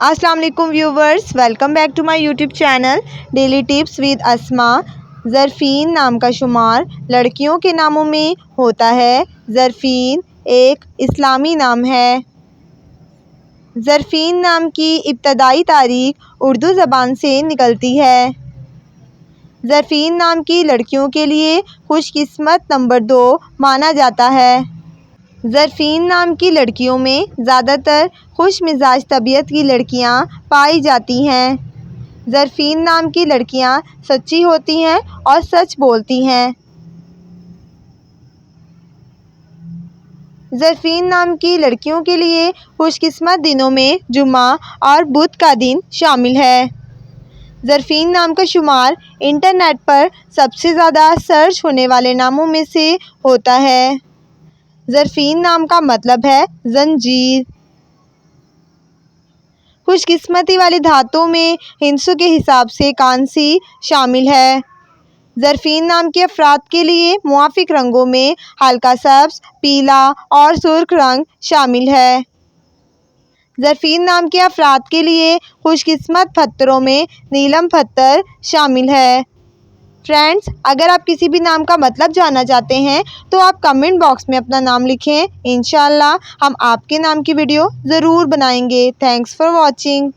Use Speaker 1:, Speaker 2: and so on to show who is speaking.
Speaker 1: السلام علیکم viewers, welcome back to my YouTube channel daily tips with Asma. ظرفین نام کا شمار لڑکیوں کے ناموں میں ہوتا ہے۔ ظرفین ایک اسلامی نام ہے۔ ظرفین نام کی ابتدائی تاریخ اردو زبان سے نکلتی ہے۔ ظرفین نام کی لڑکیوں کے لیے خوش قسمت نمبر 2 مانا جاتا ہے۔ ظرفین نام کی لڑکیوں میں زیادہ تر خوش مزاج طبیعت کی لڑکیاں پائی جاتی ہیں۔ ظرفین نام کی لڑکیاں سچی ہوتی ہیں اور سچ بولتی ہیں۔ ظرفین نام کی لڑکیوں کے لیے خوش قسمت دنوں میں جمعہ اور بدھ کا دن شامل ہے۔ ظرفین نام کا شمار انٹرنیٹ پر سب سے زیادہ سرچ ہونے والے ناموں میں سے ہوتا ہے۔ ظرفین نام کا مطلب ہے زنجیر۔ خوش قسمتی والی دھاتوں میں ہندسوں کے حساب سے کانسی شامل ہے۔ ظرفین نام کے افراد کے لیے موافق رنگوں میں ہلکا سبز، پیلا اور سرخ رنگ شامل ہے۔ ظرفین نام کے افراد کے لیے خوش قسمت پتھروں میں نیلم پتھر شامل ہے۔ فرینڈز، اگر آپ کسی بھی نام کا مطلب جاننا چاہتے ہیں تو آپ کمنٹ باکس میں اپنا نام لکھیں۔ انشاءاللہ ہم آپ کے نام کی ویڈیو ضرور بنائیں گے۔ Thanks for watching.